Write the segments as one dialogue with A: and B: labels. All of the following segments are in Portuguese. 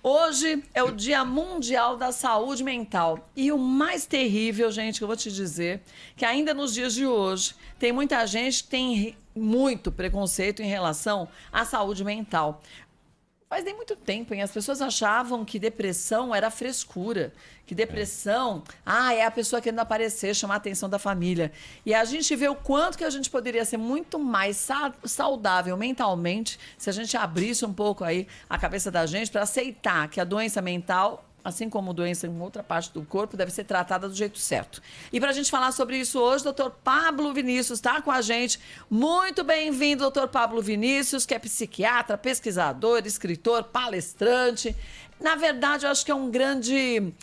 A: Hoje é o Dia Mundial da Saúde Mental. E o mais terrível, gente, que eu vou te dizer, que ainda nos dias de hoje, tem muita gente que tem muito preconceito em relação à saúde mental. Faz nem muito tempo, hein? As pessoas achavam que depressão era frescura, que depressão, é a pessoa querendo aparecer, chamar a atenção da família. E a gente vê o quanto que a gente poderia ser muito mais saudável mentalmente se a gente abrisse um pouco aí a cabeça da gente para aceitar que a doença mental, assim como doença em outra parte do corpo, deve ser tratada do jeito certo. E para a gente falar sobre isso hoje, doutor Pablo Vinícius está com a gente. Muito bem-vindo, doutor Pablo Vinícius, que é psiquiatra, pesquisador, escritor, palestrante. Na verdade, eu acho que é um grande...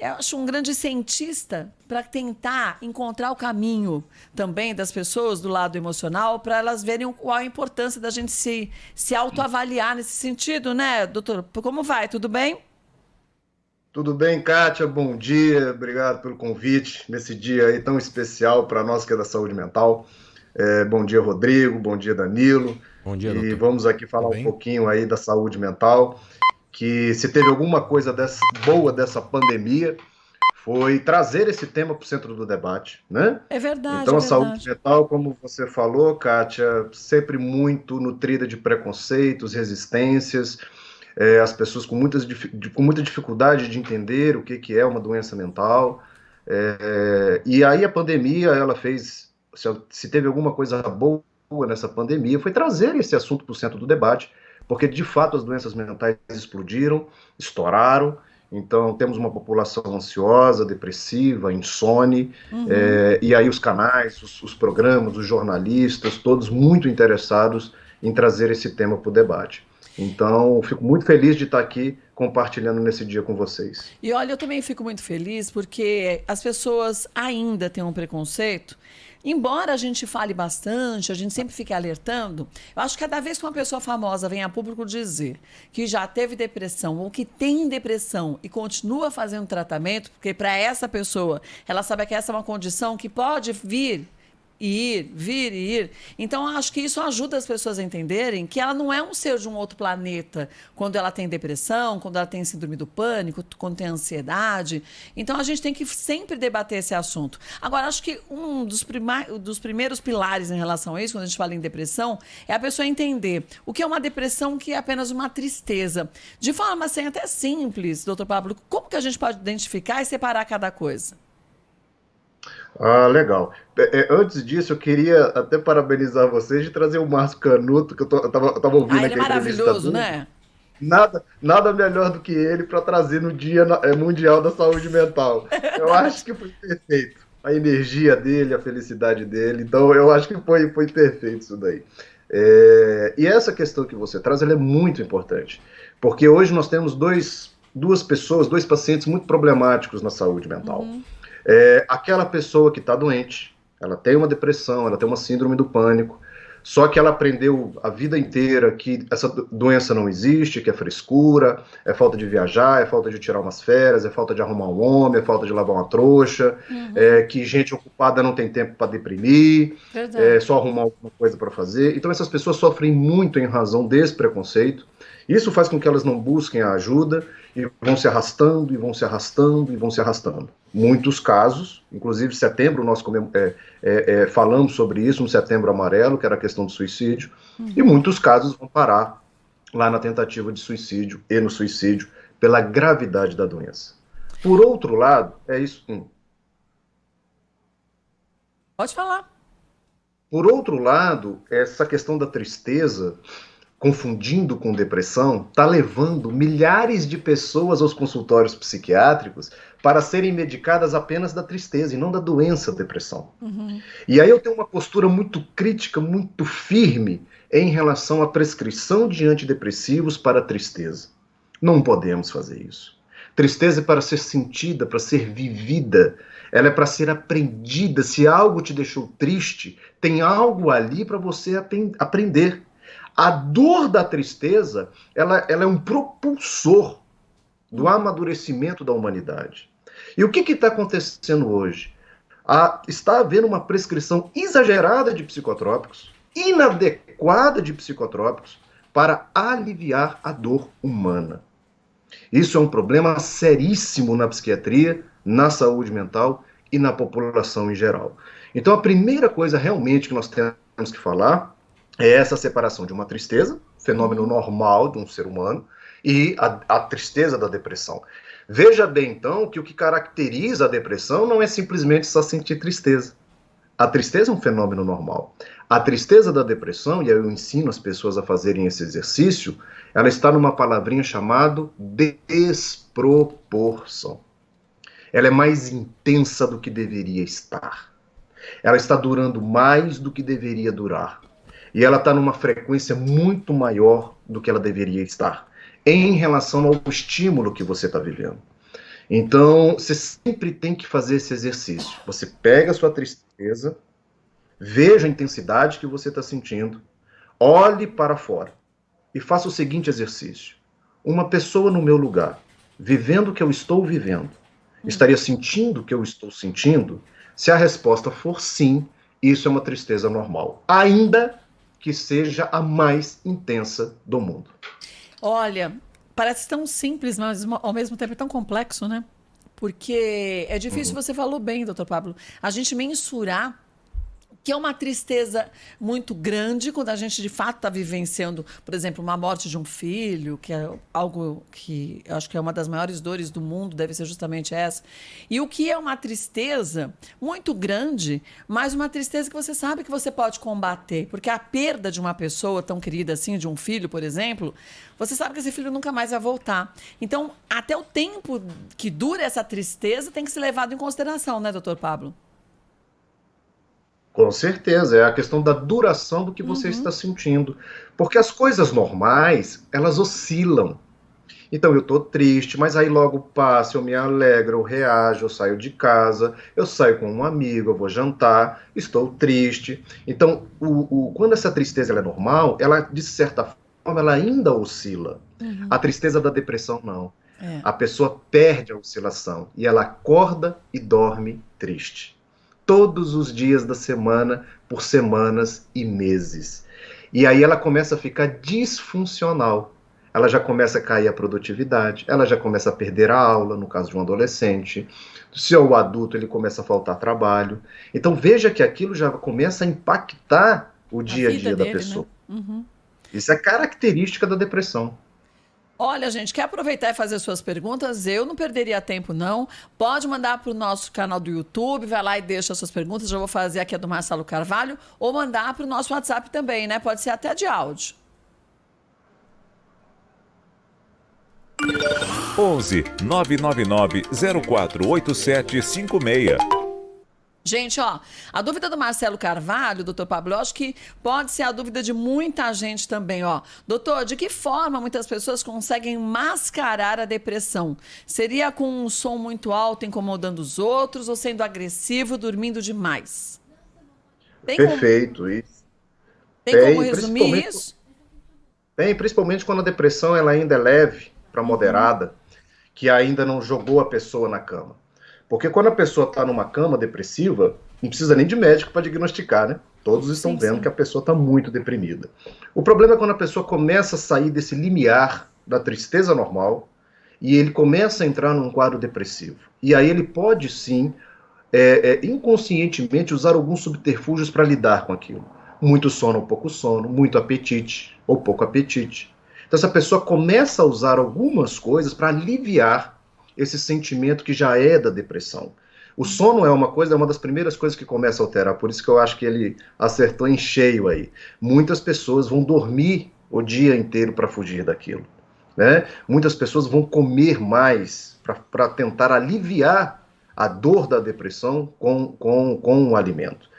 A: eu acho um grande cientista para tentar encontrar o caminho também das pessoas do lado emocional, para elas verem qual a importância da gente se autoavaliar nesse sentido, né, doutor? Como vai? Tudo bem?
B: Tudo bem, Kátia? Bom dia, obrigado pelo convite nesse dia aí tão especial para nós que é da saúde mental. Bom dia, Rodrigo, bom dia, Danilo.
C: Bom dia,
B: E
C: doutor.
B: vamos aqui
C: Tudo
B: falar um
C: bem?
B: pouquinho aí da saúde mental, que se teve alguma coisa boa dessa pandemia, foi trazer esse tema para o centro do debate, né?
A: É verdade,
B: Então,
A: é
B: a saúde
A: verdade.
B: mental, como você falou, Kátia, sempre muito nutrida de preconceitos, resistências, as pessoas com muita dificuldade de entender o que é uma doença mental. E aí a pandemia, ela fez, se teve alguma coisa boa nessa pandemia, foi trazer esse assunto para o centro do debate, porque de fato as doenças mentais explodiram, estouraram. Então temos uma população ansiosa, depressiva, insone,
A: Uhum.
B: e aí os canais, os programas, os jornalistas, todos muito interessados em trazer esse tema para o debate. Então, fico muito feliz de estar aqui compartilhando nesse dia com vocês.
A: E olha, eu também fico muito feliz porque as pessoas ainda têm um preconceito. Embora a gente fale bastante, a gente sempre fique alertando, eu acho que cada vez que uma pessoa famosa vem a público dizer que já teve depressão ou que tem depressão e continua fazendo tratamento, porque para essa pessoa, ela sabe que essa é uma condição que pode vir e ir, vir e ir. Então, eu acho que isso ajuda as pessoas a entenderem que ela não é um ser de um outro planeta quando ela tem depressão, quando ela tem síndrome do pânico, quando tem ansiedade. Então, a gente tem que sempre debater esse assunto. Agora, acho que um dos primeiros pilares em relação a isso, quando a gente fala em depressão, é a pessoa entender o que é uma depressão, que é apenas uma tristeza. De forma assim, até simples, doutor Pablo, como que a gente pode identificar e separar cada coisa?
B: Ah, legal. Antes disso, eu queria até parabenizar vocês de trazer o Márcio Canuto, que eu tava ouvindo
A: Ele é
B: aqui a entrevista
A: maravilhoso,
B: dele.
A: né?
B: Nada melhor do que ele para trazer no Dia Mundial da Saúde Mental.
A: É
B: Eu acho
A: verdade.
B: que foi perfeito. A energia dele, a felicidade dele. Então, eu acho que foi perfeito isso daí. E essa questão que você traz, ela é muito importante. Porque hoje nós temos duas pessoas, dois pacientes muito problemáticos na saúde mental.
A: Uhum.
B: Aquela pessoa que está doente, ela tem uma depressão, ela tem uma síndrome do pânico, só que ela aprendeu a vida inteira que essa doença não existe, que é frescura, é falta de viajar, é falta de tirar umas férias, é falta de arrumar um homem, é falta de lavar uma trouxa,
A: Uhum.
B: que gente ocupada não tem tempo para deprimir, é
A: Verdade.
B: só arrumar alguma coisa para fazer. Então essas pessoas sofrem muito em razão desse preconceito. Isso faz com que elas não busquem a ajuda e vão se arrastando, e vão se arrastando, e vão se arrastando. Muitos casos, inclusive em setembro nós falamos sobre isso, no Setembro Amarelo, que era a questão do suicídio, e
A: Uhum.
B: muitos casos vão parar lá na tentativa de suicídio e no suicídio pela gravidade da doença. Por outro lado, é isso.
A: Pode falar.
B: Por outro lado, essa questão da tristeza confundindo com depressão, está levando milhares de pessoas aos consultórios psiquiátricos para serem medicadas apenas da tristeza e não da doença depressão.
A: Uhum.
B: E aí eu tenho uma postura muito crítica, muito firme em relação à prescrição de antidepressivos para a tristeza. Não podemos fazer isso. Tristeza é para ser sentida, para ser vivida. Ela é para ser aprendida. Se algo te deixou triste, tem algo ali para você aprender. A dor da tristeza, ela é um propulsor do amadurecimento da humanidade. E o que está acontecendo hoje? Está havendo uma prescrição exagerada de psicotrópicos, inadequada de psicotrópicos, para aliviar a dor humana. Isso é um problema seríssimo na psiquiatria, na saúde mental e na população em geral. Então, a primeira coisa realmente que nós temos que falar é essa separação de uma tristeza, fenômeno normal de um ser humano, e a tristeza da depressão. Veja bem, então, que o que caracteriza a depressão não é simplesmente só sentir tristeza. A tristeza é um fenômeno normal. A tristeza da depressão, e eu ensino as pessoas a fazerem esse exercício, ela está numa palavrinha chamada desproporção. Ela é mais intensa do que deveria estar. Ela está durando mais do que deveria durar. E ela está numa frequência muito maior do que ela deveria estar, em relação ao estímulo que você está vivendo. Então, você sempre tem que fazer esse exercício. Você pega a sua tristeza, veja a intensidade que você está sentindo, olhe para fora e faça o seguinte exercício. Uma pessoa no meu lugar, vivendo o que eu estou vivendo, estaria sentindo o que eu estou sentindo? Se a resposta for sim, isso é uma tristeza normal, ainda que seja a mais intensa do mundo.
A: Olha, parece tão simples, mas ao mesmo tempo é tão complexo, né? Porque é difícil, você falou bem, doutor Pablo, a gente mensurar que é uma tristeza muito grande quando a gente de fato está vivenciando, por exemplo, uma morte de um filho, que é algo que eu acho que é uma das maiores dores do mundo, deve ser justamente essa. E o que é uma tristeza muito grande, mas uma tristeza que você sabe que você pode combater, porque a perda de uma pessoa tão querida assim, de um filho, por exemplo, você sabe que esse filho nunca mais vai voltar. Então, até o tempo que dura essa tristeza tem que ser levado em consideração, né, doutor Pablo?
B: Com certeza, é a questão da duração do que você está sentindo. Porque as coisas normais, elas oscilam. Então eu estou triste, mas aí logo passa, eu me alegro, eu reajo, eu saio de casa, eu saio com um amigo, eu vou jantar, estou triste. Então, quando essa tristeza ela é normal, ela, de certa forma, ela ainda oscila. A tristeza da depressão, não.
A: É.
B: A pessoa perde a oscilação e ela acorda e dorme triste. Todos os dias da semana, por semanas e meses. E aí ela começa a ficar disfuncional. Ela já começa a cair a produtividade, ela já começa a perder a aula, no caso de um adolescente. Se é o adulto, ele começa a faltar trabalho. Então veja que aquilo já começa a impactar o dia a dia da pessoa.
A: Né?
B: Isso é característica da depressão.
A: Olha, gente, quer aproveitar e fazer suas perguntas? Eu não perderia tempo, não. Pode mandar para o nosso canal do YouTube, vai lá e deixa suas perguntas. Já vou fazer aqui a do Marcelo Carvalho, ou mandar para o nosso WhatsApp também, né? Pode ser até de áudio.
C: 11 999 048756.
A: Gente, ó, a dúvida do Marcelo Carvalho, doutor Pablo, eu acho que pode ser a dúvida de muita gente também, ó. Doutor, de que forma muitas pessoas conseguem mascarar a depressão? Seria com um som muito alto incomodando os outros ou sendo agressivo, dormindo demais?
B: Perfeito.
A: Tem como resumir isso?
B: Tem, principalmente quando a depressão ela ainda é leve para moderada, que ainda não jogou a pessoa na cama. Porque quando a pessoa está numa cama depressiva, não precisa nem de médico para diagnosticar, né? Todos estão vendo que a pessoa está muito deprimida. O problema é quando a pessoa começa a sair desse limiar da tristeza normal e ele começa a entrar num quadro depressivo. E aí ele pode sim, inconscientemente, usar alguns subterfúgios para lidar com aquilo. Muito sono ou pouco sono, muito apetite ou pouco apetite. Então essa pessoa começa a usar algumas coisas para aliviar esse sentimento que já é da depressão. O sono é uma das primeiras coisas que começa a alterar, por isso que eu acho que ele acertou em cheio aí. Muitas pessoas vão dormir o dia inteiro para fugir daquilo, né? Muitas pessoas vão comer mais para tentar aliviar a dor da depressão com o alimento.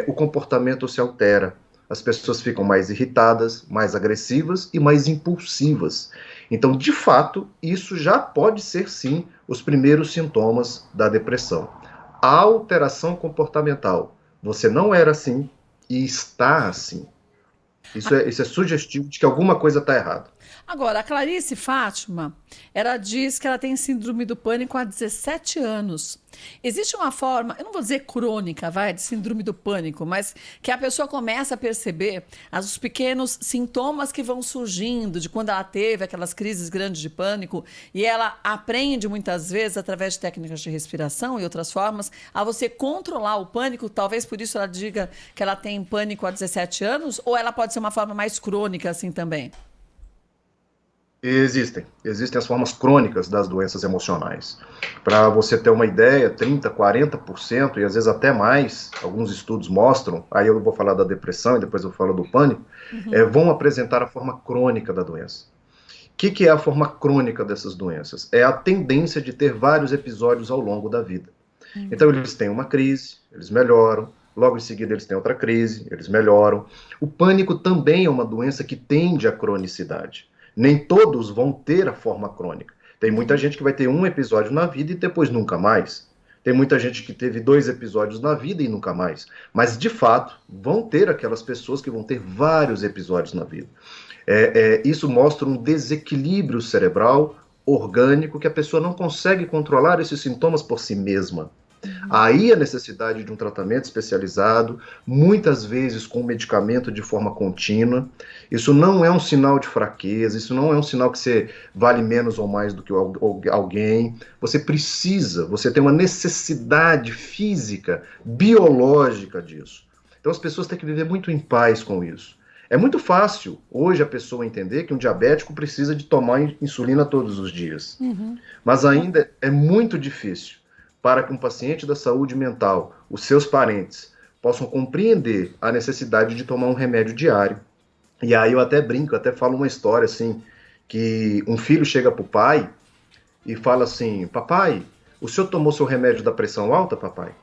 B: O comportamento se altera, as pessoas ficam mais irritadas, mais agressivas e mais impulsivas. Então, de fato, isso já pode ser, sim, os primeiros sintomas da depressão. A alteração comportamental. Você não era assim e está assim. Isso é sugestivo de que alguma coisa está errada.
A: Agora, a Clarice Fátima, ela diz que ela tem síndrome do pânico há 17 anos. Existe uma forma, eu não vou dizer crônica, vai, de síndrome do pânico, mas que a pessoa começa a perceber os pequenos sintomas que vão surgindo de quando ela teve aquelas crises grandes de pânico e ela aprende muitas vezes, através de técnicas de respiração e outras formas, a você controlar o pânico. Talvez por isso ela diga que ela tem pânico há 17 anos, ou ela pode ser uma forma mais crônica assim também?
B: Existem as formas crônicas das doenças emocionais. Para você ter uma ideia, 30, 40% e às vezes até mais, alguns estudos mostram, aí eu vou falar da depressão e depois eu falo do pânico, vão apresentar a forma crônica da doença. O que é a forma crônica dessas doenças? É a tendência de ter vários episódios ao longo da vida. Então eles têm uma crise, eles melhoram, logo em seguida eles têm outra crise, eles melhoram. O pânico também é uma doença que tende à cronicidade. Nem todos vão ter a forma crônica. Tem muita gente que vai ter um episódio na vida e depois nunca mais. Tem muita gente que teve 2 episódios na vida e nunca mais. Mas, de fato, vão ter aquelas pessoas que vão ter vários episódios na vida. Isso mostra um desequilíbrio cerebral, orgânico, que a pessoa não consegue controlar esses sintomas por si mesma. Aí a necessidade de um tratamento especializado, muitas vezes com medicamento de forma contínua. Isso não é um sinal de fraqueza, isso não é um sinal que você vale menos ou mais do que alguém. Você tem uma necessidade física, biológica disso. Então as pessoas têm que viver muito em paz com isso. É muito fácil hoje a pessoa entender que um diabético precisa de tomar insulina todos os dias. Mas ainda é muito difícil para que um paciente da saúde mental, os seus parentes, possam compreender a necessidade de tomar um remédio diário. E aí eu até brinco, até falo uma história assim, que um filho chega para o pai e fala assim: papai, o senhor tomou seu remédio da pressão alta, papai?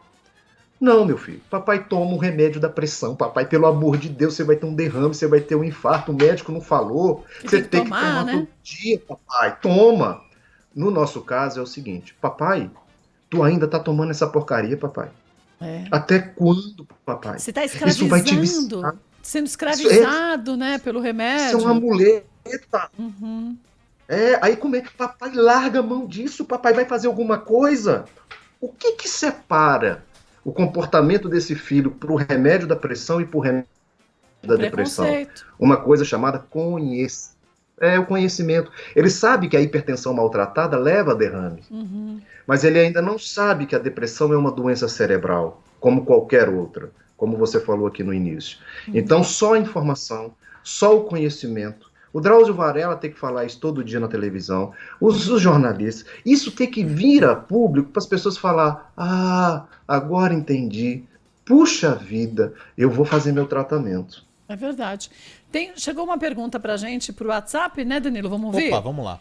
B: Não, meu filho, papai toma o remédio da pressão, papai, pelo amor de Deus, você vai ter um derrame, você vai ter um infarto, o médico não falou, você tem que tomar, né? Todo dia, papai, toma. No nosso caso é o seguinte: papai, tu ainda tá tomando essa porcaria, papai? Até quando, papai?
A: Você tá escravizando,
B: isso vai te viciar.
A: Sendo escravizado, né, pelo remédio.
B: Isso é uma muleta. Aí como é que papai larga a mão disso? Papai vai fazer alguma coisa? O que separa o comportamento desse filho pro remédio da pressão e pro remédio da depressão? Uma coisa chamada conhecimento. O conhecimento. Ele sabe que a hipertensão maltratada leva a derrame. Mas ele ainda não sabe que a depressão é uma doença cerebral, como qualquer outra, como você falou aqui no início. Então, só a informação, só o conhecimento. O Drauzio Varela tem que falar isso todo dia na televisão, os jornalistas. Isso tem que vir a público para as pessoas falar: ah, agora entendi. Puxa vida, eu vou fazer meu tratamento.
A: É verdade. Chegou uma pergunta pra gente pro WhatsApp, né, Danilo? Vamos ouvir?
D: Opa, vamos lá.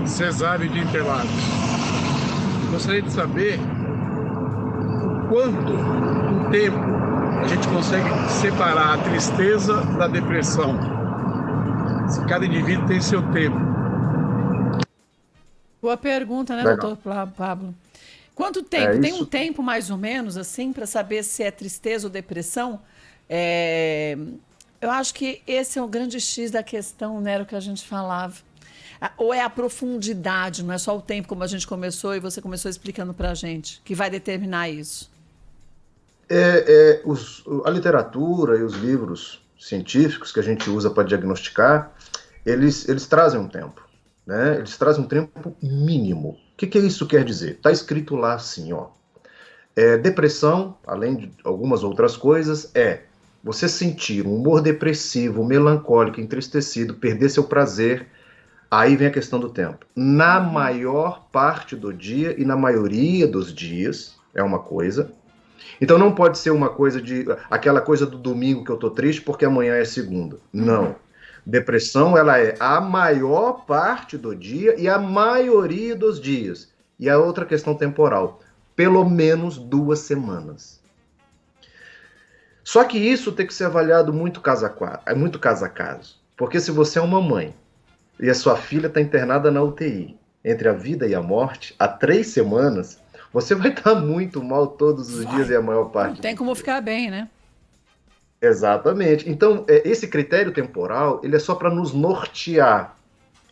E: Cesário de Interlagos. Gostaria de saber o quanto um tempo a gente consegue separar a tristeza da depressão. Se cada indivíduo tem seu tempo.
A: Boa pergunta, né, doutor Pablo? Quanto tempo? Tem um tempo mais ou menos, assim, para saber se é tristeza ou depressão? Eu acho que esse é o grande X da questão, né, era o que a gente falava. Ou é a profundidade, não é só o tempo, como a gente começou e você começou explicando para a gente, que vai determinar isso?
B: A literatura e os livros científicos que a gente usa para diagnosticar, eles trazem um tempo, né? Eles trazem um tempo mínimo. O que isso quer dizer? Está escrito lá assim, ó. Depressão, além de algumas outras coisas, você sentir um humor depressivo, melancólico, entristecido, perder seu prazer. Aí vem a questão do tempo. Na maior parte do dia e na maioria dos dias é uma coisa. Então não pode ser uma coisa aquela coisa do domingo que eu tô triste porque amanhã é segunda. Não. Depressão, ela é a maior parte do dia e a maioria dos dias. E a outra questão temporal, pelo menos 2 semanas. Só que isso tem que ser avaliado muito caso a caso. Porque se você é uma mãe e a sua filha está internada na UTI, entre a vida e a morte, há 3 semanas, você vai estar muito mal todos os dias e a maior parte.
A: Não tem como ficar bem, né?
B: Exatamente. Então, esse critério temporal, ele é só para nos nortear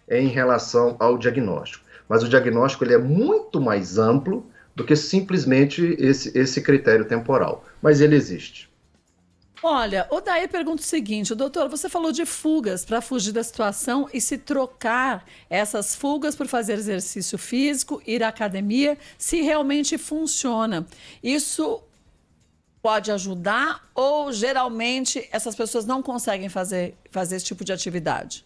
B: em relação ao diagnóstico. Mas o diagnóstico ele é muito mais amplo do que simplesmente esse critério temporal. Mas ele existe.
A: Olha, o Daí pergunta o seguinte, doutor, você falou de fugas para fugir da situação e se trocar essas fugas por fazer exercício físico, ir à academia, se realmente funciona. Isso pode ajudar ou geralmente essas pessoas não conseguem fazer esse tipo de atividade?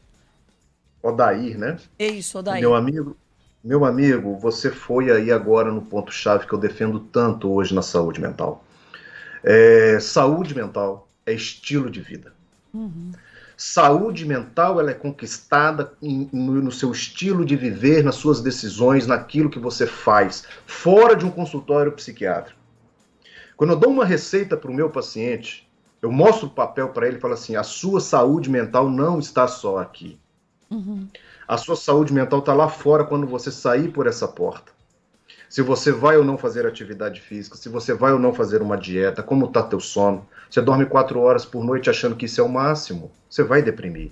B: Odair, né?
A: É isso, Odair.
B: Meu amigo, você foi aí agora no ponto-chave que eu defendo tanto hoje na saúde mental. Saúde mental é estilo de vida. Saúde mental ela é conquistada no seu estilo de viver, nas suas decisões, naquilo que você faz, fora de um consultório psiquiátrico. Quando eu dou uma receita para o meu paciente, eu mostro o papel para ele e falo assim, a sua saúde mental não está só aqui. A sua saúde mental está lá fora quando você sair por essa porta. Se você vai ou não fazer atividade física, se você vai ou não fazer uma dieta, como está teu sono. Você dorme 4 horas por noite achando que isso é o máximo, você vai deprimir.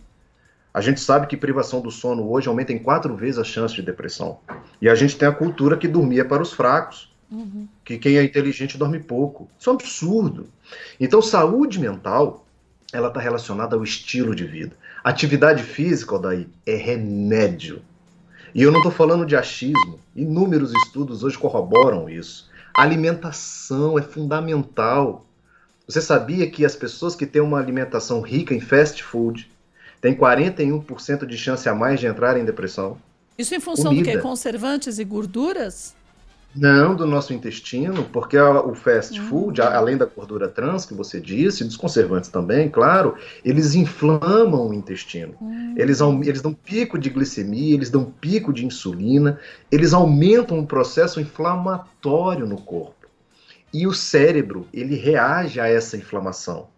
B: A gente sabe que privação do sono hoje aumenta em 4 vezes a chance de depressão. E a gente tem a cultura que dormir é para os fracos. Que quem é inteligente dorme pouco. Isso é um absurdo. Então, saúde mental, ela está relacionada ao estilo de vida. Atividade física, Odair, é remédio. E eu não estou falando de achismo. Inúmeros estudos hoje corroboram isso. A alimentação é fundamental. Você sabia que as pessoas que têm uma alimentação rica em fast food têm 41% de chance a mais de entrar em depressão?
A: Isso em função do quê? Conservantes e gorduras?
B: Não, do nosso intestino, porque o fast food, além da gordura trans que você disse, dos conservantes também, claro, eles inflamam o intestino. Eles dão pico de glicemia, eles dão pico de insulina, eles aumentam o processo inflamatório no corpo. E o cérebro, ele reage a essa inflamação,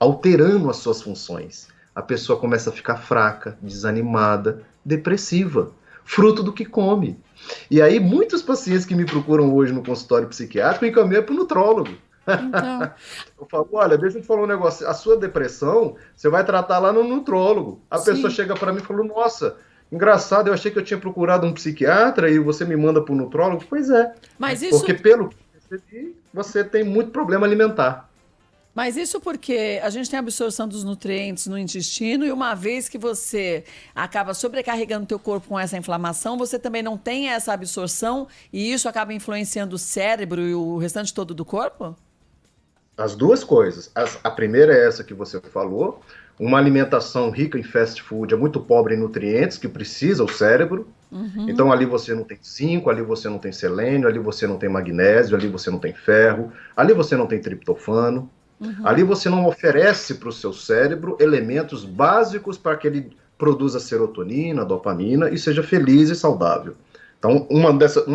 B: alterando as suas funções. A pessoa começa a ficar fraca, desanimada, depressiva, fruto do que come. E aí, muitos pacientes que me procuram hoje no consultório psiquiátrico encaminham para o nutrólogo. Então... Eu falo, olha, deixa eu te falar um negócio. A sua depressão, você vai tratar lá no nutrólogo. A pessoa chega para mim e fala, nossa, engraçado, eu achei que eu tinha procurado um psiquiatra e você me manda para o nutrólogo. Pois é.
A: Mas isso...
B: Porque pelo que eu percebi, você tem muito problema alimentar.
A: Mas isso porque a gente tem absorção dos nutrientes no intestino e uma vez que você acaba sobrecarregando o teu corpo com essa inflamação, você também não tem essa absorção e isso acaba influenciando o cérebro e o restante todo do corpo?
B: As duas coisas. A primeira é essa que você falou, uma alimentação rica em fast food é muito pobre em nutrientes que precisa o cérebro. Então ali você não tem zinco, ali você não tem selênio, ali você não tem magnésio, ali você não tem ferro, ali você não tem triptofano. Ali você não oferece para o seu cérebro elementos básicos para que ele produza serotonina, dopamina e seja feliz e saudável. Então, uma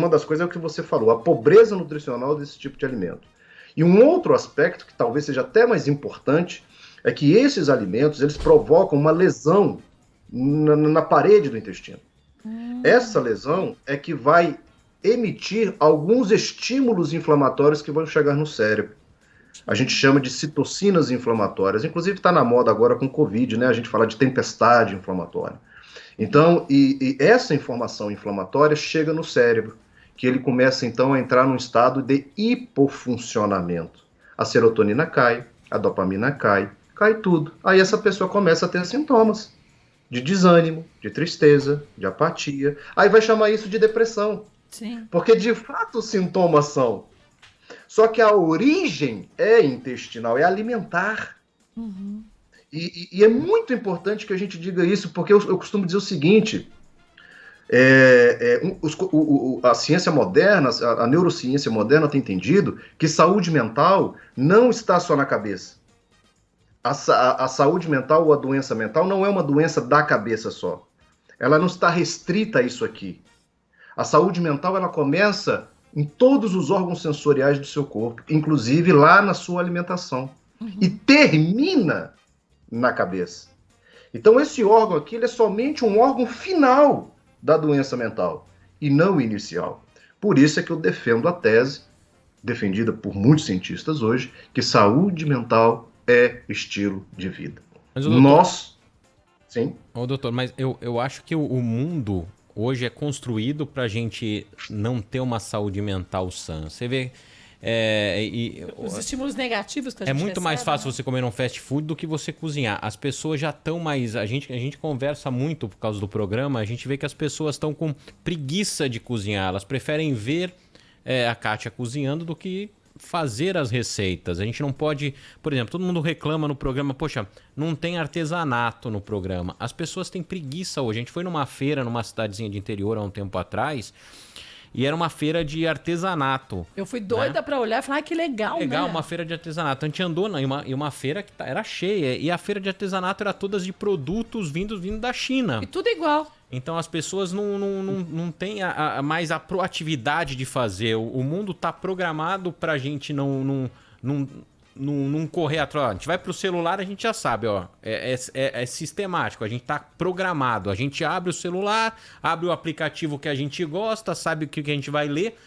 B: das coisas é o que você falou, a pobreza nutricional desse tipo de alimento. E um outro aspecto, que talvez seja até mais importante, é que esses alimentos eles provocam uma lesão na parede do intestino. Essa lesão é que vai emitir alguns estímulos inflamatórios que vão chegar no cérebro. A gente chama de citocinas inflamatórias. Inclusive está na moda agora com Covid, né? A gente fala de tempestade inflamatória. Então, e essa informação inflamatória chega no cérebro, que ele começa então a entrar num estado de hipofuncionamento. A serotonina cai, a dopamina cai tudo. Aí essa pessoa começa a ter sintomas de desânimo, de tristeza, de apatia. Aí vai chamar isso de depressão.
A: Sim.
B: Porque de fato os sintomas são. Só que a origem é intestinal, é alimentar. E é muito importante que a gente diga isso, porque eu costumo dizer o seguinte, a ciência moderna, a neurociência moderna tem entendido que saúde mental não está só na cabeça. A saúde mental ou a doença mental não é uma doença da cabeça só. Ela não está restrita a isso aqui. A saúde mental ela começa em todos os órgãos sensoriais do seu corpo, inclusive lá na sua alimentação. E termina na cabeça. Então esse órgão aqui ele é somente um órgão final da doença mental e não inicial. Por isso é que eu defendo a tese, defendida por muitos cientistas hoje, que saúde mental é estilo de vida.
D: Mas, doutor,
B: Nós... Sim?
D: Ô, doutor, mas eu acho que o mundo hoje é construído para a gente não ter uma saúde mental sã. Você vê...
A: Os estímulos negativos que a gente
D: muito
A: recebe,
D: mais fácil
A: né?
D: você comer um fast food do que você cozinhar. As pessoas já estão mais... A gente conversa muito por causa do programa, a gente vê que as pessoas estão com preguiça de cozinhar. Elas preferem ver a Kátia cozinhando do que fazer as receitas. A gente não pode... Por exemplo, todo mundo reclama no programa, poxa, não tem artesanato no programa. As pessoas têm preguiça hoje. A gente foi numa feira, numa cidadezinha de interior há um tempo atrás, e era uma feira de artesanato.
A: Eu fui doida pra olhar e falar, que legal,
D: Legal,
A: né?
D: uma feira de artesanato. A gente andou em uma feira que era cheia. E a feira de artesanato era todas de produtos vindo da China.
A: E tudo igual.
D: Então as pessoas não têm mais a proatividade de fazer. O mundo está programado para a gente não correr atrás. A gente vai para o celular, a gente já sabe, ó, é sistemático, a gente está programado. A gente abre o celular, abre o aplicativo que a gente gosta, sabe o que a gente vai ler.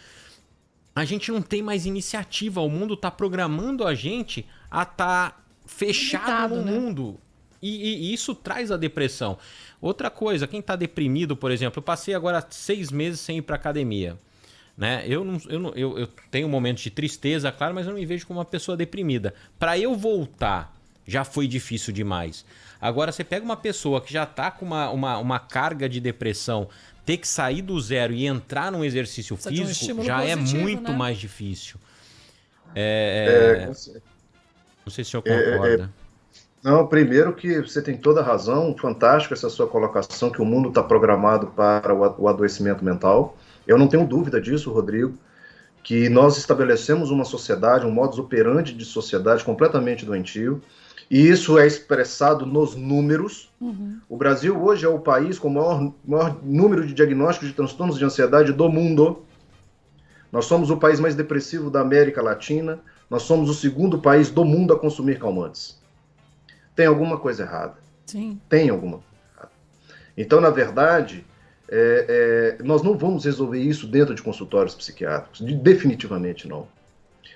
D: A gente não tem mais iniciativa. O mundo está programando a gente a estar fechado no mundo. E isso traz a depressão. Outra coisa, quem está deprimido, por exemplo, eu passei agora 6 meses sem ir para academia. Né? Eu tenho momentos de tristeza, claro, mas eu não me vejo como uma pessoa deprimida. Para eu voltar, já foi difícil demais. Agora, você pega uma pessoa que já está com uma carga de depressão, ter que sair do zero e entrar num exercício físico já é muito mais difícil. Não sei se o senhor concorda.
B: Não, primeiro que você tem toda a razão, fantástico essa sua colocação, que o mundo está programado para o adoecimento mental. Eu não tenho dúvida disso, Rodrigo, que nós estabelecemos uma sociedade, um modus operandi de sociedade completamente doentio, e isso é expressado nos números. O Brasil hoje é o país com o maior número de diagnósticos de transtornos de ansiedade do mundo. Nós somos o país mais depressivo da América Latina, nós somos o segundo país do mundo a consumir calmantes. Tem alguma coisa errada.
A: Sim.
B: Tem alguma coisa errada. Então, na verdade, nós não vamos resolver isso dentro de consultórios psiquiátricos. Definitivamente não.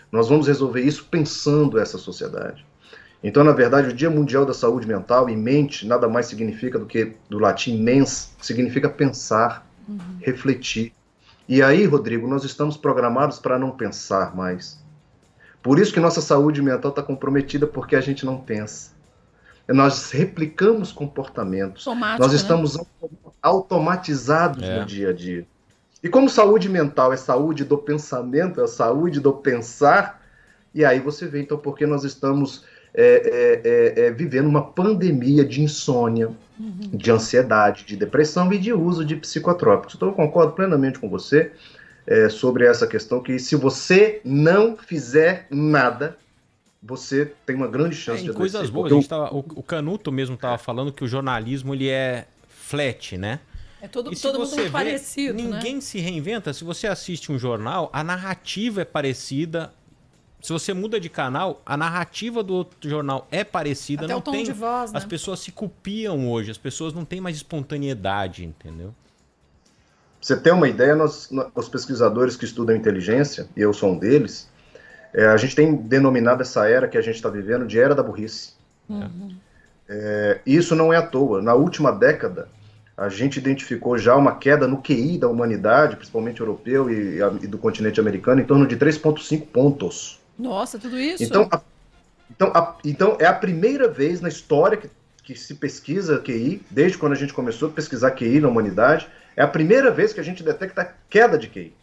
B: Nós vamos resolver isso pensando essa sociedade. Então, na verdade, o Dia Mundial da Saúde Mental, e mente, nada mais significa do que do latim mens, significa pensar, refletir. E aí, Rodrigo, nós estamos programados para não pensar mais. Por isso que nossa saúde mental está comprometida, porque a gente não pensa. Nós replicamos comportamentos. Nós estamos automatizados no dia a dia. E como saúde mental é saúde do pensamento, é saúde do pensar, e aí você vê, então, porque nós estamos vivendo uma pandemia de insônia, de ansiedade, de depressão e de uso de psicotrópicos. Então, eu concordo plenamente com você sobre essa questão, que se você não fizer nada, você tem uma grande chance de adoecer.
D: Coisas boas. O Canuto mesmo estava falando que o jornalismo ele é flat, né?
A: Todo mundo muito parecido,
D: ninguém se reinventa. Se você assiste um jornal, a narrativa é parecida. Se você muda de canal, a narrativa do outro jornal é parecida.
A: Até
D: não
A: o tom
D: tem,
A: de voz, né?
D: As pessoas se copiam hoje. As pessoas não têm mais espontaneidade, entendeu?
B: Você tem uma ideia, os pesquisadores que estudam inteligência, e eu sou um deles, a gente tem denominado essa era que a gente está vivendo de era da burrice. Isso não é à toa. Na última década, a gente identificou já uma queda no QI da humanidade, principalmente europeu e do continente americano, em torno de 3,5 pontos.
A: Nossa, tudo isso?
B: Então é a primeira vez na história que se pesquisa QI, desde quando a gente começou a pesquisar QI na humanidade, é a primeira vez que a gente detecta queda de QI.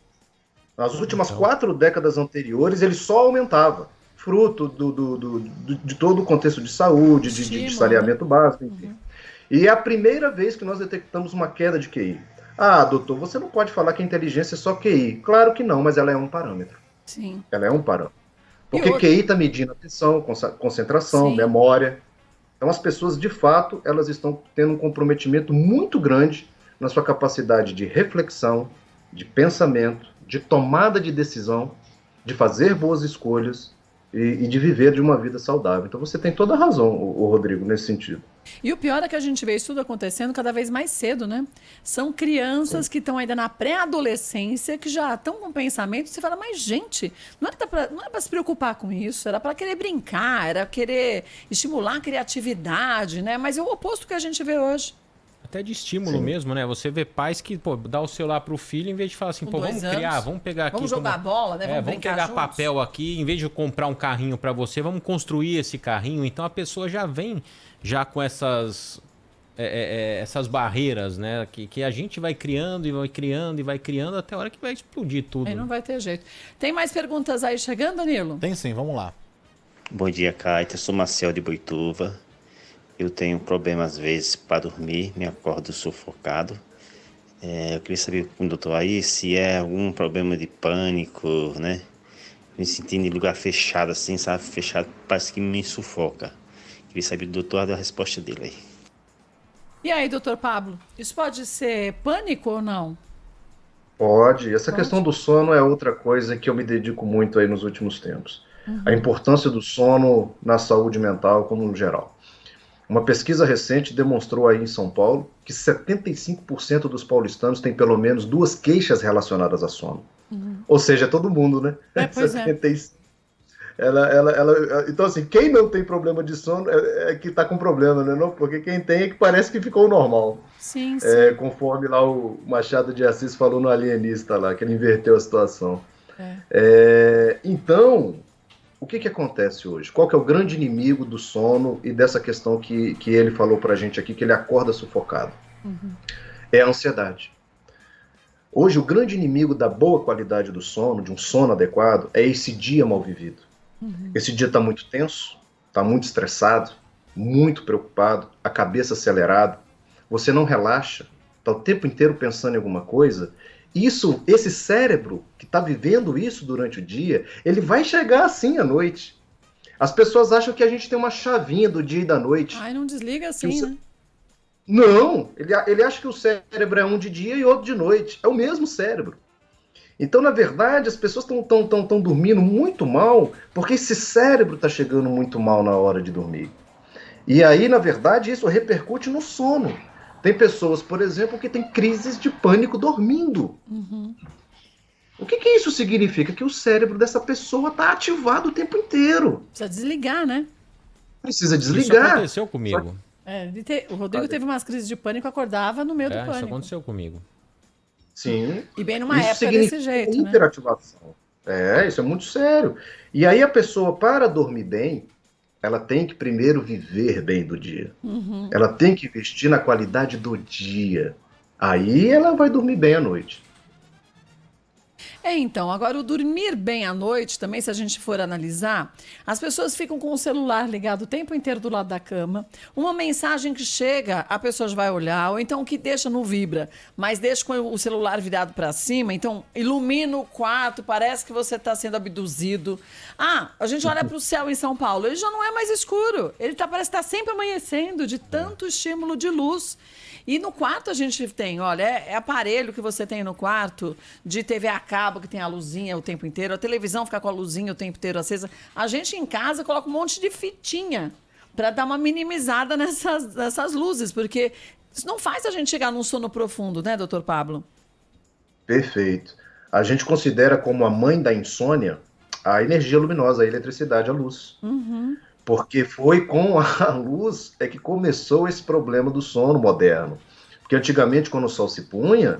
B: Nas últimas 4 décadas anteriores, ele só aumentava, fruto de todo o contexto de saúde, de saneamento básico, enfim. E é a primeira vez que nós detectamos uma queda de QI. Ah, doutor, você não pode falar que a inteligência é só QI. Claro que não, mas ela é um parâmetro.
A: Sim.
B: Ela é um parâmetro. Porque QI está medindo atenção, concentração, memória. Então as pessoas, de fato, elas estão tendo um comprometimento muito grande na sua capacidade de reflexão, de pensamento, de tomada de decisão, de fazer boas escolhas e de viver de uma vida saudável. Então você tem toda a razão, Rodrigo, nesse sentido.
A: E o pior é que a gente vê isso tudo acontecendo cada vez mais cedo, né? São crianças que estão ainda na pré-adolescência, que já estão com pensamento, você fala, mas gente, não era para se preocupar com isso, era para querer brincar, era querer estimular a criatividade, né? Mas é o oposto que a gente vê hoje.
D: até de estímulo mesmo, né? Você vê pais que, pô, dá o celular pro filho em vez de falar assim,
A: Com
D: pô,
A: 2
D: vamos
A: anos.
D: criar, vamos pegar aqui...
A: Vamos jogar bola, né?
D: Vamos
A: brincar
D: pegar
A: juntos.
D: papel aqui, em vez de comprar um carrinho pra você, vamos construir esse carrinho. Então a pessoa já vem já com essas barreiras, né? Que a gente vai criando e vai criando e vai criando até a hora que vai explodir tudo.
A: Aí não vai ter jeito. Tem mais perguntas aí chegando, Danilo?
F: Tem sim, vamos lá.
G: Bom dia, Caita. Sou Marcel de Boituva. Eu tenho problema às vezes para dormir, me acordo sufocado. Eu queria saber com o doutor aí se é algum problema de pânico, né? Me sentindo em lugar fechado assim, sabe? Fechado, parece que me sufoca. Queria saber do doutor a resposta dele aí.
A: E aí, doutor Pablo? Isso pode ser pânico ou não?
B: Pode. Essa
A: Pode.
B: questão do sono é outra coisa que eu me dedico muito aí nos últimos tempos. A importância do sono na saúde mental como no geral. Uma pesquisa recente demonstrou aí em São Paulo que 75% dos paulistanos têm pelo menos 2 queixas relacionadas a sono. Ou seja, é todo mundo, né?
A: Pois é.
B: 75. Então, assim, quem não tem problema de sono é que tá com problema, né? Não? Porque quem tem é que parece que ficou normal.
A: Sim, sim.
B: Conforme lá o Machado de Assis falou no Alienista lá, que ele inverteu a situação. Então, o que acontece hoje? Qual que é o grande inimigo do sono e dessa questão que ele falou pra gente aqui, que ele acorda sufocado? É a ansiedade. Hoje, o grande inimigo da boa qualidade do sono, de um sono adequado, é esse dia mal vivido. Esse dia está muito tenso, está muito estressado, muito preocupado, a cabeça acelerada, você não relaxa, está o tempo inteiro pensando em alguma coisa. Esse cérebro que está vivendo isso durante o dia, ele vai chegar assim à noite. As pessoas acham que a gente tem uma chavinha do dia e da noite.
A: Ai, não desliga assim, né?
B: Não, ele acha que o cérebro é um de dia e outro de noite. É o mesmo cérebro. Então, na verdade, as pessoas estão dormindo muito mal porque esse cérebro está chegando muito mal na hora de dormir. E aí, na verdade, isso repercute no sono. Tem pessoas, por exemplo, que têm crises de pânico dormindo. O que isso significa? Que o cérebro dessa pessoa está ativado o tempo inteiro.
A: Precisa desligar, né?
B: Precisa
D: Isso
B: desligar.
D: aconteceu comigo.
A: O Rodrigo teve umas crises de pânico, acordava no meio do
D: Isso
A: pânico.
D: aconteceu comigo.
B: Sim.
A: E bem numa
B: Isso
A: época
B: significa
A: desse jeito, né?
B: hiperativação. Isso é muito sério. E aí a pessoa, para dormir bem, ela tem que primeiro viver bem do dia. Ela tem que investir na qualidade do dia. Aí ela vai dormir bem à noite.
A: Então, agora o dormir bem à noite também, se a gente for analisar, as pessoas ficam com o celular ligado o tempo inteiro do lado da cama, uma mensagem que chega, a pessoa já vai olhar, ou então que deixa no vibra, mas deixa com o celular virado para cima, então ilumina o quarto, parece que você está sendo abduzido. A gente olha para o céu em São Paulo, ele já não é mais escuro, ele parece estar sempre amanhecendo de tanto estímulo de luz. E no quarto a gente tem, olha, é aparelho que você tem no quarto, de TV a cabo, que tem a luzinha o tempo inteiro, a televisão fica com a luzinha o tempo inteiro acesa. A gente em casa coloca um monte de fitinha para dar uma minimizada nessas luzes, porque isso não faz a gente chegar num sono profundo, né, doutor Pablo?
B: Perfeito. A gente considera como a mãe da insônia a energia luminosa, a eletricidade, a luz. Porque foi com a luz que começou esse problema do sono moderno. Porque antigamente, quando o sol se punha,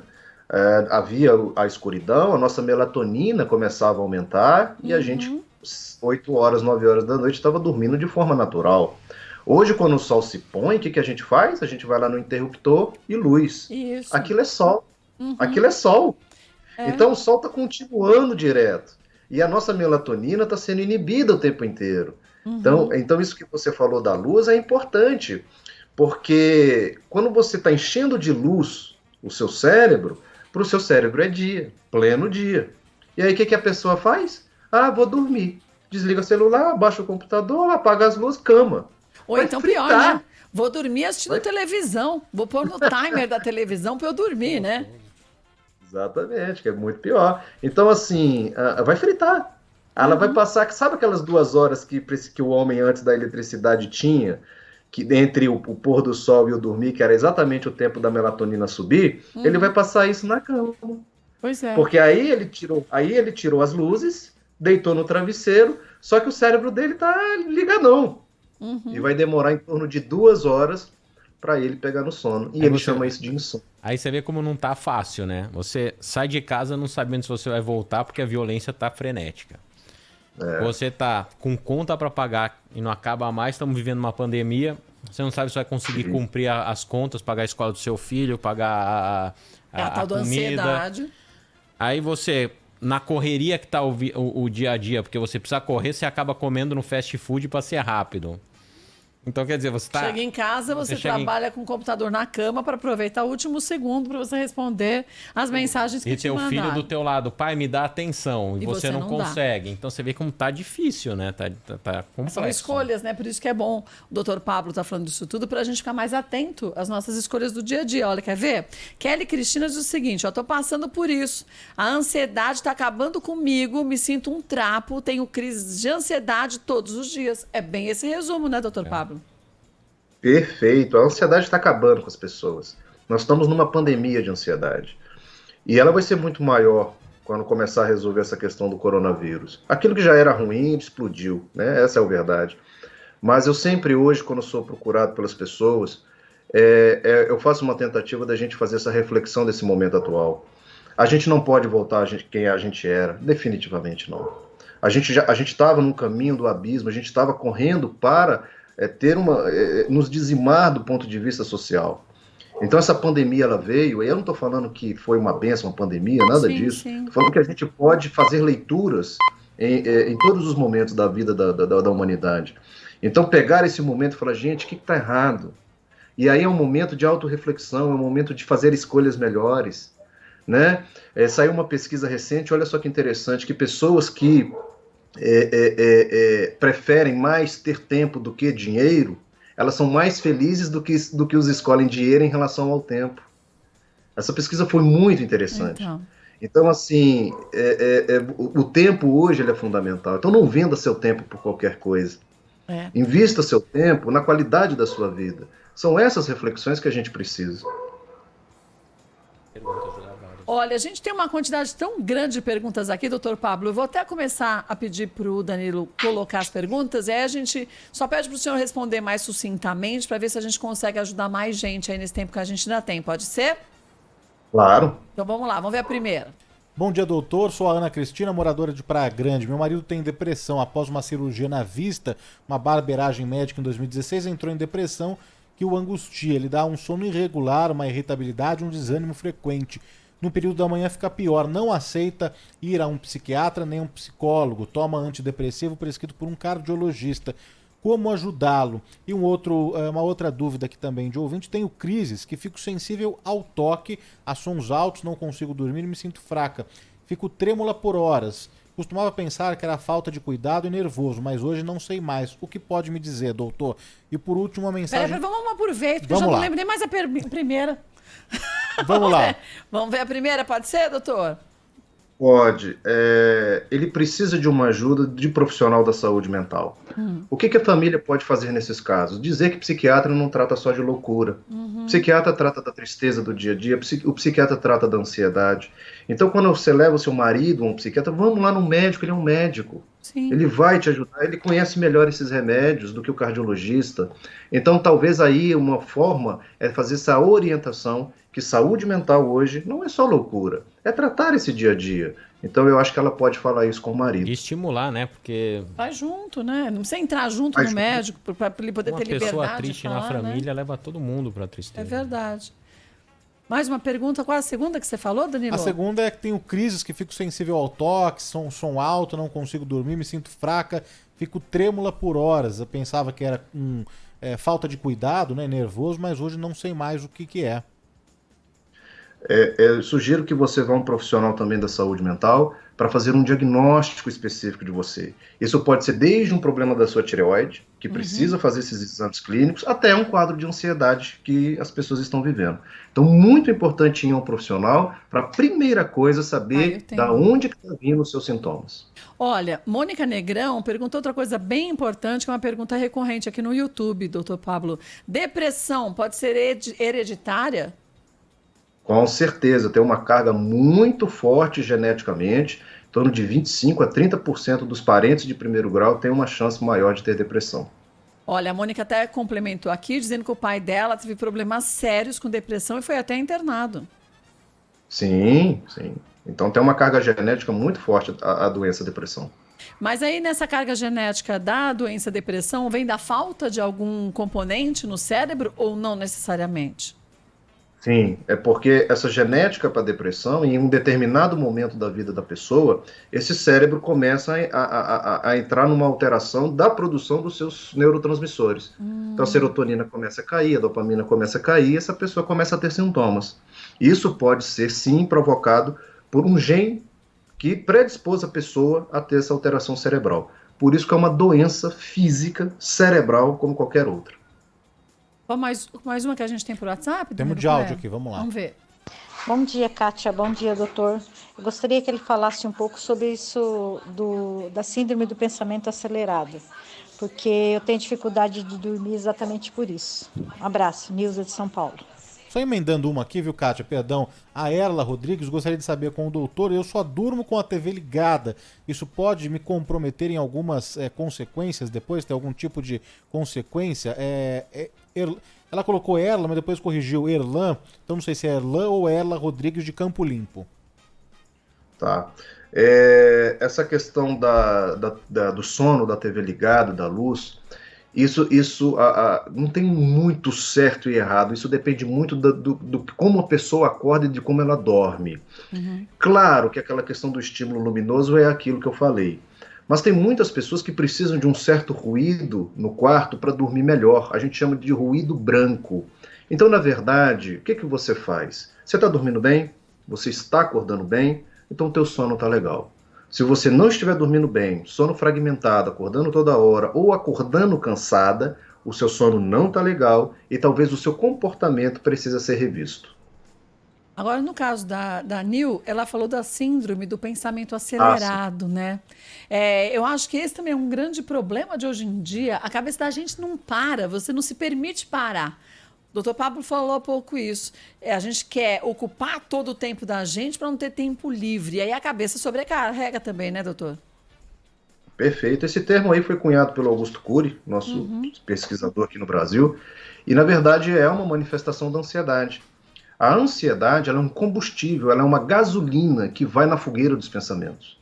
B: havia a escuridão, a nossa melatonina começava a aumentar e a gente, 8 horas, 9 horas da noite, estava dormindo de forma natural. Hoje, quando o sol se põe, o que a gente faz? A gente vai lá no interruptor e luz. Isso. Aquilo é sol. Aquilo é sol. Então o sol está continuando direto. E a nossa melatonina está sendo inibida o tempo inteiro. Então isso que você falou da luz é importante, porque quando você está enchendo de luz o seu cérebro, para o seu cérebro é dia, pleno dia. E aí o que a pessoa faz? Vou dormir. Desliga o celular, abaixa o computador, apaga as luzes, cama.
A: Ou
B: Vai
A: então
B: fritar.
A: pior, né? Vou dormir assistindo televisão. Vou pôr no timer da televisão para eu dormir, né?
B: Exatamente, que é muito pior. Então, assim, vai fritar. Ela vai passar, sabe aquelas 2 horas que o homem antes da eletricidade tinha, que entre o pôr do sol e o dormir, que era exatamente o tempo da melatonina subir, ele vai passar isso na cama.
A: Pois é.
B: Porque aí ele tirou as luzes, deitou no travesseiro, só que o cérebro dele tá ligadão. E vai demorar em torno de 2 horas para ele pegar no sono. E
D: Aí
B: ele
D: você-
B: chama isso de insônia.
D: Aí você vê como não tá fácil, né? Você sai de casa não sabendo se você vai voltar porque a violência tá frenética. Você tá com conta pra pagar e não acaba mais, estamos vivendo uma pandemia, você não sabe se vai conseguir cumprir as contas, pagar a escola do seu filho, pagar
A: É a tal da
D: comida.
A: ansiedade.
D: Aí você, na correria que tá o dia a dia, porque você precisa correr, você acaba comendo no fast food pra ser rápido. Então, quer dizer, você tá...
A: Chega em casa, você
D: chega em-
A: trabalha com o computador na cama para aproveitar o último segundo para você responder as mensagens que
D: E
A: te
D: teu filho
A: mandaram.
D: do teu lado, pai, me dá atenção. E
A: E
D: você
A: você
D: não
A: não dá.
D: consegue. Então você vê como tá difícil, né? Tá complexo.
A: São escolhas, né? Por isso que é bom o doutor Pablo tá falando disso tudo, para a gente ficar mais atento às nossas escolhas do dia a dia. Olha, quer ver? Kelly Cristina diz o seguinte, ó, tô passando por isso. A ansiedade tá acabando comigo, me sinto um trapo, tenho crises de ansiedade todos os dias. É bem esse resumo, né, doutor Pablo?
B: Perfeito. A ansiedade está acabando com as pessoas. Nós estamos numa pandemia de ansiedade. E ela vai ser muito maior quando começar a resolver essa questão do coronavírus. Aquilo que já era ruim, explodiu, né? Essa é a verdade. Mas eu sempre hoje, quando sou procurado pelas pessoas, eu faço uma tentativa da gente fazer essa reflexão desse momento atual. A gente não pode voltar quem a gente era, definitivamente não. A gente estava num caminho do abismo, a gente estava correndo para nos dizimar do ponto de vista social. Então essa pandemia ela veio, e eu não estou falando que foi uma bênção, uma pandemia, nada
A: Sim,
B: disso.
A: sim.
B: Estou falando que a gente pode fazer leituras em todos os momentos da vida da humanidade. Então pegar esse momento e falar, gente, o que está errado? E aí é um momento de autorreflexão, é um momento de fazer escolhas melhores, né? Saiu uma pesquisa recente, olha só que interessante, que pessoas que preferem mais ter tempo do que dinheiro, elas são mais felizes do que os escolhem dinheiro em relação ao tempo. Essa pesquisa foi muito interessante. Então assim, o tempo hoje ele é fundamental. Então não venda seu tempo por qualquer coisa. Invista seu tempo na qualidade da sua vida. São essas reflexões que a gente precisa.
A: Olha, a gente tem uma quantidade tão grande de perguntas aqui, doutor Pablo. Eu vou até começar a pedir para o Danilo colocar as perguntas, e aí a gente só pede para o senhor responder mais sucintamente para ver se a gente consegue ajudar mais gente aí nesse tempo que a gente ainda tem. Pode ser?
B: Claro.
A: Então vamos lá, vamos ver a primeira.
F: Bom dia, doutor. Sou a Ana Cristina, moradora de Praia Grande. Meu marido tem depressão após uma cirurgia na vista, uma barbeiragem médica em 2016, entrou em depressão que o angustia. Ele dá um sono irregular, uma irritabilidade, um desânimo frequente. No período da manhã fica pior, não aceita ir a um psiquiatra nem um psicólogo, toma antidepressivo prescrito por um cardiologista. Como ajudá-lo? E uma outra dúvida aqui também de ouvinte, tenho crises que fico sensível ao toque, a sons altos, não consigo dormir e me sinto fraca. Fico trêmula por horas. Costumava pensar que era falta de cuidado e nervoso, mas hoje não sei mais. O que pode me dizer, doutor? E por último, uma mensagem...
A: Peraí, vamos uma por vez, porque eu
F: Vamos
A: já não
F: lá.
A: lembro nem mais a primeira.
F: Vamos lá.
A: Vamos ver a primeira, pode ser, doutor?
B: Pode. Ele precisa de uma ajuda de profissional da saúde mental. O que a família pode fazer nesses casos? Dizer que psiquiatra não trata só de loucura. O psiquiatra trata da tristeza do dia a dia, o psiquiatra trata da ansiedade. Então, quando você leva o seu marido a um psiquiatra, vamos lá no médico, ele é um médico.
A: Sim.
B: Ele vai te ajudar, ele conhece melhor esses remédios do que o cardiologista. Então, talvez aí uma forma é fazer essa orientação que saúde mental hoje não é só loucura, é tratar esse dia a dia. Então, eu acho que ela pode falar isso com o marido.
D: E estimular, né? Porque
A: Vai junto, né? Não precisa entrar junto
B: Vai
A: no
B: junto.
A: médico para ele poder
D: uma
A: ter liberdade
D: pessoa
A: de
D: triste
A: falar,
D: na família
A: né?
D: leva todo mundo pra tristeza.
A: É verdade. Mais uma pergunta, qual a segunda que você falou, Danilo?
F: A segunda é que tenho crises que fico sensível ao toque, som alto, não consigo dormir, me sinto fraca, fico trêmula por horas. Eu pensava que era falta de cuidado, né, nervoso, mas hoje não sei mais o que é.
B: Eu sugiro que você vá a um profissional também da saúde mental para fazer um diagnóstico específico de você. Isso pode ser desde um problema da sua tireoide, que precisa fazer esses exames clínicos, até um quadro de ansiedade que as pessoas estão vivendo. Então, muito importante ir a um profissional para, a primeira coisa, saber da onde estão vindo os seus sintomas.
A: Olha, Mônica Negrão perguntou outra coisa bem importante, que é uma pergunta recorrente aqui no YouTube, doutor Pablo. Depressão pode ser hereditária?
B: Com certeza, tem uma carga muito forte geneticamente, em torno de 25% a 30% dos parentes de primeiro grau têm uma chance maior de ter depressão.
A: Olha, a Mônica até complementou aqui, dizendo que o pai dela teve problemas sérios com depressão e foi até internado.
B: Sim, sim. Então tem uma carga genética muito forte a doença depressão.
A: Mas aí nessa carga genética da doença depressão, vem da falta de algum componente no cérebro ou não necessariamente?
B: Sim, é porque essa genética para depressão, em um determinado momento da vida da pessoa, esse cérebro começa a entrar numa alteração da produção dos seus neurotransmissores. Então a serotonina começa a cair, a dopamina começa a cair, e essa pessoa começa a ter sintomas. Isso pode ser, sim, provocado por um gene que predispôs a pessoa a ter essa alteração cerebral. Por isso que é uma doença física cerebral como qualquer outra.
A: Mais uma que a gente tem por WhatsApp?
F: Temos de áudio aqui, vamos lá.
A: Vamos ver.
H: Bom dia, Kátia. Bom dia, doutor. Eu gostaria que ele falasse um pouco sobre isso da síndrome do pensamento acelerado, porque eu tenho dificuldade de dormir exatamente por isso. Um abraço, Nilza de São Paulo.
F: Só emendando uma aqui, viu, Kátia? Perdão. A Erla Rodrigues gostaria de saber com o doutor, eu só durmo com a TV ligada. Isso pode me comprometer em algumas consequências depois? Tem algum tipo de consequência? Ela colocou Erla, mas depois corrigiu Erlan. Então não sei se é Erlan ou Erla Rodrigues de Campo Limpo.
B: Tá. Essa questão do sono, da TV ligada, da luz, isso não tem muito certo e errado, isso depende muito do como a pessoa acorda e de como ela dorme. Claro que aquela questão do estímulo luminoso é aquilo que eu falei, mas tem muitas pessoas que precisam de um certo ruído no quarto para dormir melhor, a gente chama de ruído branco. Então, na verdade, o que você faz? Você está dormindo bem? Você está acordando bem? Então o teu sono está legal. Se você não estiver dormindo bem, sono fragmentado, acordando toda hora ou acordando cansada, o seu sono não está legal e talvez o seu comportamento precisa ser revisto.
A: Agora, no caso da Nil, ela falou da síndrome do pensamento acelerado, né? Eu acho que esse também é um grande problema de hoje em dia. A cabeça da gente não para, você não se permite parar. O doutor Pablo falou há pouco isso. A gente quer ocupar todo o tempo da gente para não ter tempo livre. E aí a cabeça sobrecarrega também, né, doutor?
B: Perfeito. Esse termo aí foi cunhado pelo Augusto Cury, nosso pesquisador aqui no Brasil. E, na verdade, é uma manifestação da ansiedade. A ansiedade, ela é um combustível, ela é uma gasolina que vai na fogueira dos pensamentos.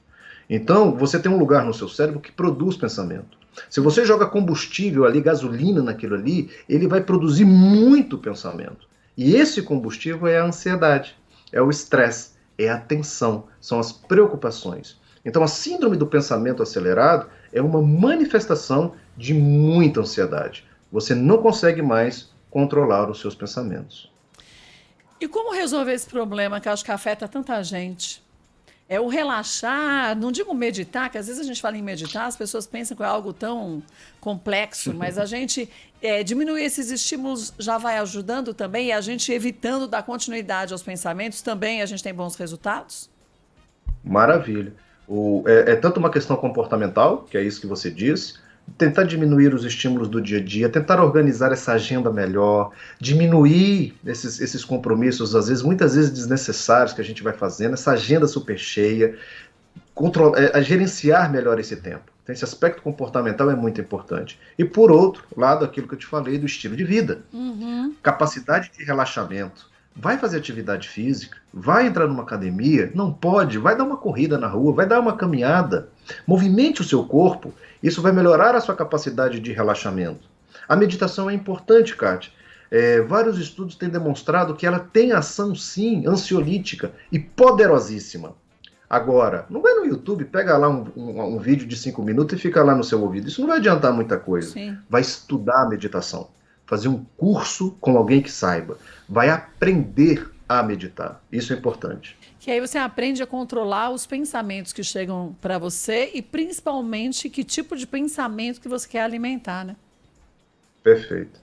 B: Então, você tem um lugar no seu cérebro que produz pensamento. Se você joga combustível ali, gasolina naquilo ali, ele vai produzir muito pensamento. E esse combustível é a ansiedade, é o estresse, é a tensão, são as preocupações. Então a síndrome do pensamento acelerado é uma manifestação de muita ansiedade. Você não consegue mais controlar os seus pensamentos.
A: E como resolver esse problema que acho que afeta tanta gente? É o relaxar, não digo meditar, que às vezes a gente fala em meditar, as pessoas pensam que é algo tão complexo, mas a gente diminuir esses estímulos já vai ajudando também, e a gente evitando dar continuidade aos pensamentos, também a gente tem bons resultados?
B: Maravilha. É tanto uma questão comportamental, que é isso que você disse, tentar diminuir os estímulos do dia a dia, tentar organizar essa agenda melhor, diminuir esses compromissos, muitas vezes desnecessários que a gente vai fazendo, essa agenda super cheia, gerenciar melhor esse tempo. Então, esse aspecto comportamental é muito importante. E, por outro lado, aquilo que eu te falei do estilo de vida. Capacidade de relaxamento. Vai fazer atividade física, vai entrar numa academia, não pode, vai dar uma corrida na rua, vai dar uma caminhada, movimente o seu corpo, isso vai melhorar a sua capacidade de relaxamento. A meditação é importante, Kátia. Vários estudos têm demonstrado que ela tem ação, sim, ansiolítica e poderosíssima. Agora, não vai no YouTube, pega lá um vídeo de 5 minutos e fica lá no seu ouvido. Isso não vai adiantar muita coisa.
A: Sim.
B: Vai estudar a meditação. Fazer um curso com alguém que saiba. Vai aprender a meditar. Isso é importante.
A: Que aí você aprende a controlar os pensamentos que chegam para você e principalmente que tipo de pensamento que você quer alimentar, né?
B: Perfeito.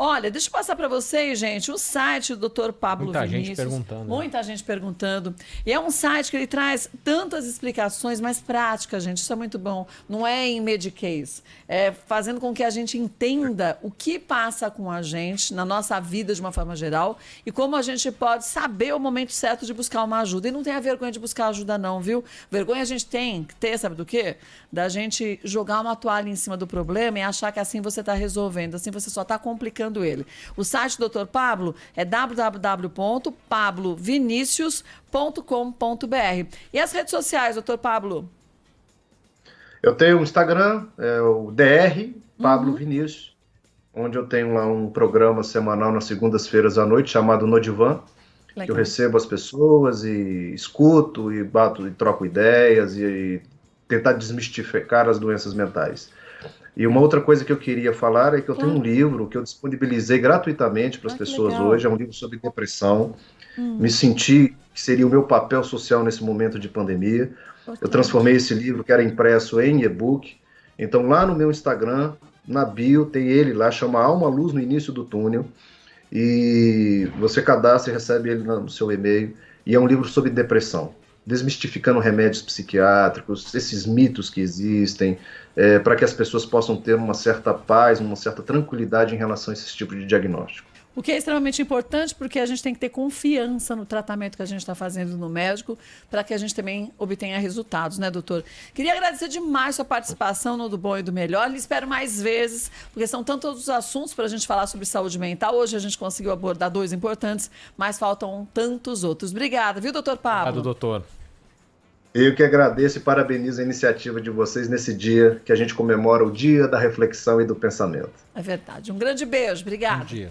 A: Olha, deixa eu passar para vocês, gente, o site do Dr. Pablo
D: Muita
A: Vinícius.
D: gente perguntando.
A: Muita gente perguntando. E é um site que ele traz tantas explicações mais práticas, gente. Isso é muito bom. Não é em Medicaid. É fazendo com que a gente entenda o que passa com a gente na nossa vida de uma forma geral e como a gente pode saber o momento certo de buscar uma ajuda. E não tenha vergonha de buscar ajuda não, viu? Vergonha a gente tem que ter, sabe do quê? Da gente jogar uma toalha em cima do problema e achar que assim você está resolvendo. Assim você só está complicando ele. O site do Dr. Pablo é www.pablovinicius.com.br. E as redes sociais, Dr. Pablo?
B: Eu tenho um Instagram, é o DR Pablo Vinícius, onde eu tenho lá um programa semanal nas segundas-feiras à noite chamado No Divã, que eu recebo as pessoas e escuto e bato e troco ideias e tentar desmistificar as doenças mentais. E uma outra coisa que eu queria falar é que eu tenho um livro que eu disponibilizei gratuitamente para as pessoas hoje, é um livro sobre depressão. Me senti que seria o meu papel social nesse momento de pandemia. Eu transformei esse livro, que era impresso em e-book. Então lá no meu Instagram, na bio, tem ele lá, chama Há uma Luz no Início do Túnel. E você cadastra e recebe ele no seu e-mail. E é um livro sobre depressão, desmistificando remédios psiquiátricos, esses mitos que existem, para que as pessoas possam ter uma certa paz, uma certa tranquilidade em relação a esse tipo de diagnóstico.
A: O que é extremamente importante, porque a gente tem que ter confiança no tratamento que a gente está fazendo no médico, para que a gente também obtenha resultados, né, doutor? Queria agradecer demais sua participação no Do Bom e do Melhor. Lhe espero mais vezes, porque são tantos os assuntos para a gente falar sobre saúde mental. Hoje a gente conseguiu abordar 2 importantes, mas faltam tantos outros. Obrigada, viu, doutor Pablo?
D: Obrigado, doutor.
B: Eu que agradeço e parabenizo a iniciativa de vocês nesse dia que a gente comemora o Dia da Reflexão e do Pensamento.
A: É verdade. Um grande beijo. Obrigada.
F: Bom dia.